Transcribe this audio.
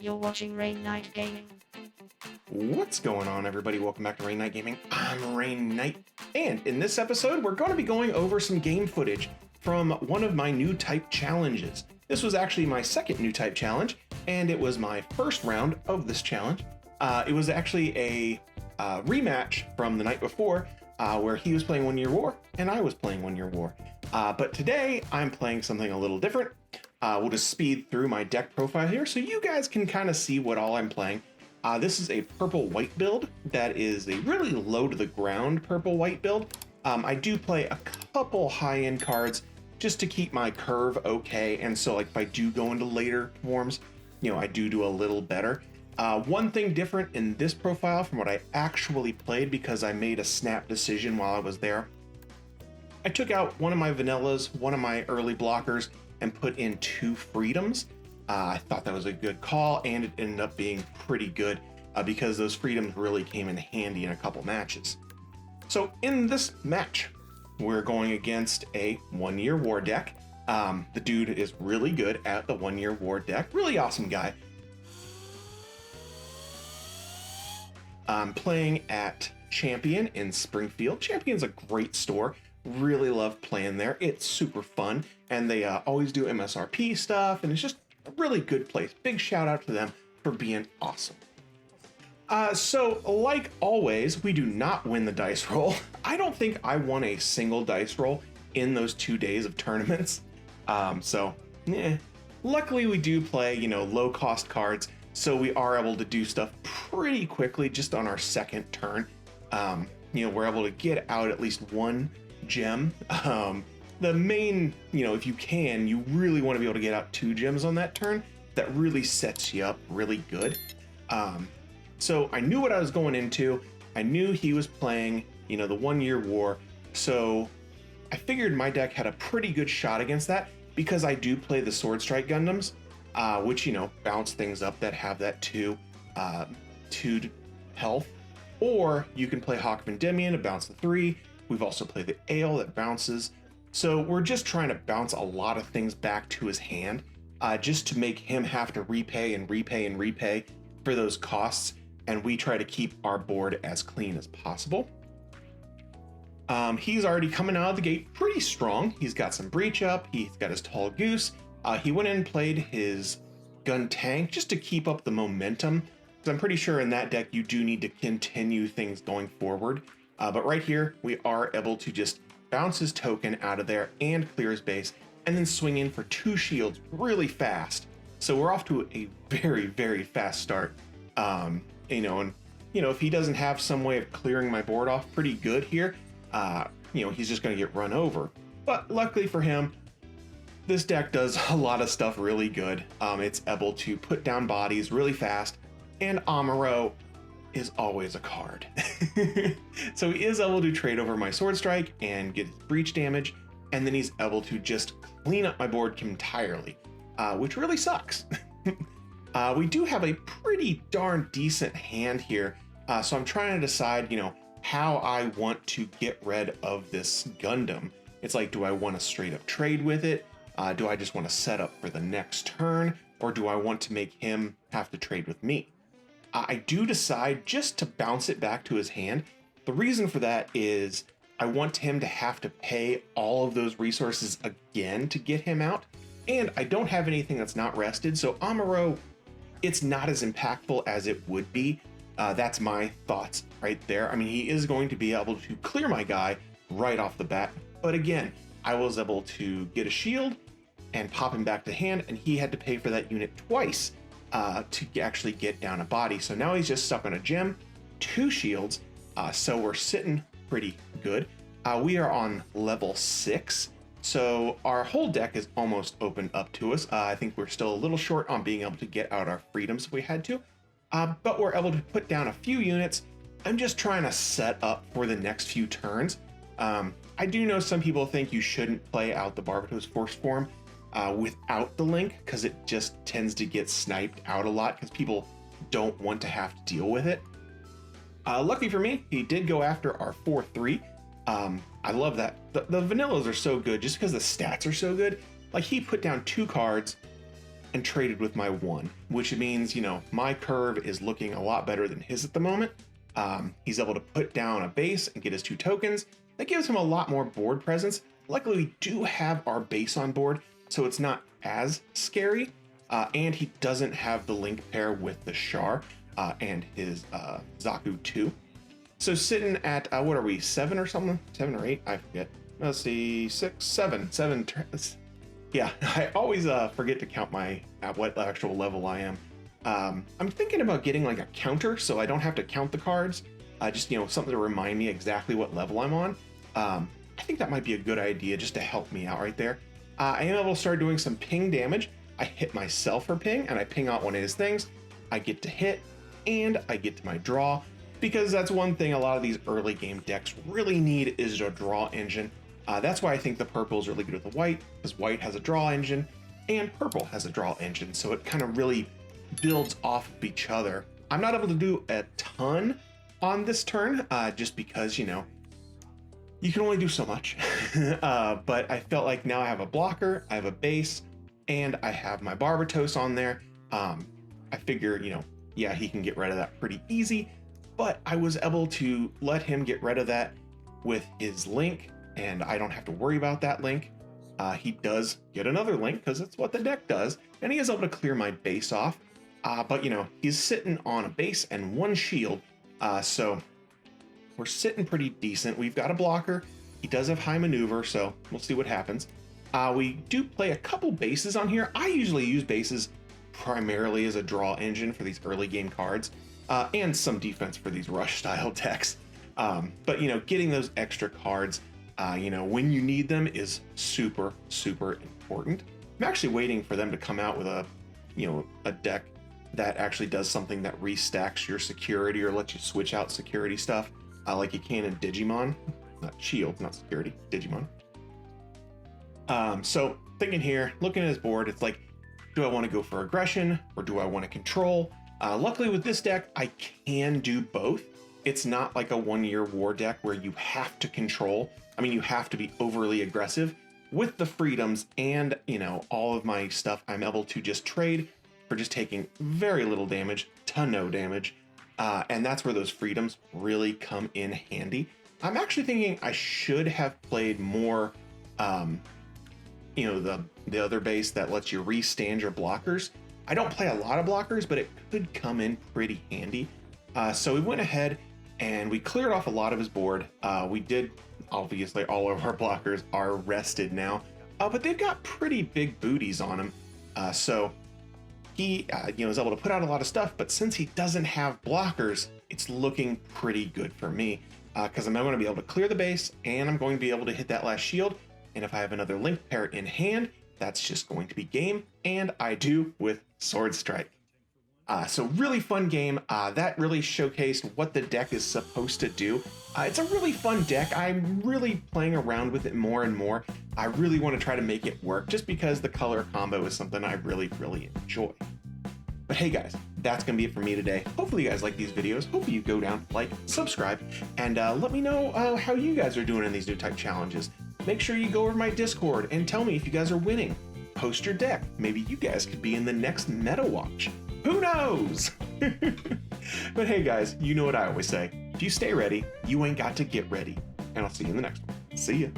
You're watching Rain Knight Gaming. What's going on, everybody? Welcome back to Rain Knight Gaming. I'm Rain Knight, and in this episode, we're going to be going over some game footage from one of my Newtype challenges. This was actually my second Newtype challenge, and it was my first round of this challenge. It was actually a rematch from the night before, where he was playing 1 Year War, and I was playing 1 Year War. But today, I'm playing something a little different. We'll just speed through my deck profile here so you guys can kind of see what all I'm playing. This is a purple-white build that is a really low-to-the-ground purple-white build. I do play a couple high-end cards just to keep my curve okay, and so like if I do go into later forms, you know, I do a little better. One thing different in this profile from what I actually played, because I made a snap decision while I was there, I took out one of my vanillas, one of my early blockers, and put in 2 freedoms. I thought that was a good call, and it ended up being pretty good because those freedoms really came in handy in a couple matches. So in this match, we're going against a 1 Year War deck. The dude is really good at the 1 Year War deck. Really awesome guy. I'm playing at Champion in Springfield. Champion's a great store. Really love playing there. It's super fun, and they always do MSRP stuff, and it's just a really good place. Big shout out to them for being awesome. So like always, we do not win the dice roll. I don't think I won a single dice roll in those 2 days of tournaments. Luckily we do play, you know, low cost cards, so we are able to do stuff pretty quickly just on our second turn. You know, we're able to get out at least 1 gem. The main, you know, if you can, you really want to be able to get out 2 gems on that turn. That really sets you up really good. So I knew what I was going into. I knew he was playing, you know, the 1 Year War. So I figured my deck had a pretty good shot against that because I do play the Sword Strike Gundams, which, you know, bounce things up that have that 2 health. Or you can play Hyakuren Demi to bounce the 3. We've also played the Aile that bounces. So we're just trying to bounce a lot of things back to his hand, just to make him have to repay and repay and repay for those costs. And we try to keep our board as clean as possible. He's already coming out of the gate pretty strong. He's got some breach up. He's got his tall goose. He went in and played his gun tank just to keep up the momentum. Because I'm pretty sure in that deck, you do need to continue things going forward. But right here, we are able to just bounce his token out of there and clear his base, and then swing in for 2 shields really fast. So we're off to a very, very fast start. You know, and you know, if he doesn't have some way of clearing my board off pretty good here, you know, he's just going to get run over. But luckily for him, this deck does a lot of stuff really good. It's able to put down bodies really fast, and Amuro is always a card. So he is able to trade over my Sword Strike and get his breach damage, and then he's able to just clean up my board entirely, which really sucks. We do have a pretty darn decent hand here, so I'm trying to decide, you know, how I want to get rid of this Gundam. It's like, do I want to straight up trade with it? Do I just want to set up for the next turn? Or do I want to make him have to trade with me? I do decide just to bounce it back to his hand. The reason for that is I want him to have to pay all of those resources again to get him out. And I don't have anything that's not rested. So Amuro, it's not as impactful as it would be. That's my thoughts right there. I mean, he is going to be able to clear my guy right off the bat. But again, I was able to get a shield and pop him back to hand, and he had to pay for that unit twice to actually get down a body. So now he's just stuck on a gem, 2 shields. So we're sitting pretty good. We are on level 6. So our whole deck is almost opened up to us. I think we're still a little short on being able to get out our freedoms if we had to. But we're able to put down a few units. I'm just trying to set up for the next few turns. I do know some people think you shouldn't play out the Barbatos Force Form without the link, because it just tends to get sniped out a lot because people don't want to have to deal with it. Lucky for me, he did go after our 4-3. I love that. The vanillas are so good just because the stats are so good. Like, he put down 2 cards, and traded with my 1, which means, you know, my curve is looking a lot better than his at the moment. He's able to put down a base and get his 2 tokens. That gives him a lot more board presence. Luckily, we do have our base on board, so it's not as scary. And he doesn't have the link pair with the Char and his Zaku 2. So sitting at, what are we, 7 or something? 7 or 8? I forget. Let's see, 6, 7. 7 turns. Yeah, I always forget to count at what actual level I am. I'm thinking about getting like a counter so I don't have to count the cards. Just, you know, something to remind me exactly what level I'm on. I think that might be a good idea just to help me out right there. I am able to start doing some ping damage. I hit myself for ping and I ping out one of his things. I get to hit and I get to my draw, because that's one thing a lot of these early game decks really need is a draw engine. That's why I think the purple is really good with the white, because white has a draw engine and purple has a draw engine. So it kind of really builds off of each other. I'm not able to do a ton on this turn, just because, you know, you can only do so much. But I felt like now I have a blocker, I have a base, and I have my Barbatos on there. I figure, you know, yeah, he can get rid of that pretty easy, but I was able to let him get rid of that with his link, and I don't have to worry about that link. He does get another link because that's what the deck does, and he is able to clear my base off. But, you know, he's sitting on a base and 1 shield, so we're sitting pretty decent. We've got a blocker. He does have high maneuver, so we'll see what happens. We do play a couple bases on here. I usually use bases primarily as a draw engine for these early game cards, and some defense for these rush style decks. But, you know, getting those extra cards, you know, when you need them is super, super important. I'm actually waiting for them to come out with a, you know, a deck that actually does something that restacks your security or lets you switch out security stuff, like you can in Digimon. Not Shield, not security, Digimon. So thinking here, looking at his board, it's like, do I want to go for aggression or do I want to control? Luckily with this deck, I can do both. It's not like a 1-year war deck where you have to control. I mean, you have to be overly aggressive. With the freedoms and, you know, all of my stuff, I'm able to just trade for just taking very little damage to no damage. And that's where those freedoms really come in handy. I'm actually thinking I should have played more, you know, the other base that lets you restand your blockers. I don't play a lot of blockers, but it could come in pretty handy. So we went ahead and we cleared off a lot of his board. We did, obviously, all of our blockers are rested now, but they've got pretty big booties on them. So he, you know, is able to put out a lot of stuff, but since he doesn't have blockers, it's looking pretty good for me, because I'm going to be able to clear the base and I'm going to be able to hit that last shield. And if I have another link pair in hand, that's just going to be game, and I do with Sword Strike. So really fun game. That really showcased what the deck is supposed to do. It's a really fun deck. I'm really playing around with it more and more. I really want to try to make it work just because the color combo is something I really, really enjoy. But hey guys, that's going to be it for me today. Hopefully you guys like these videos. Hopefully you go down, like, subscribe, and let me know how you guys are doing in these Newtype challenges. Make sure you go over my Discord and tell me if you guys are winning. Post your deck. Maybe you guys could be in the next Meta Watch. Who knows? But hey guys, you know what I always say. If you stay ready, you ain't got to get ready. And I'll see you in the next one. See ya.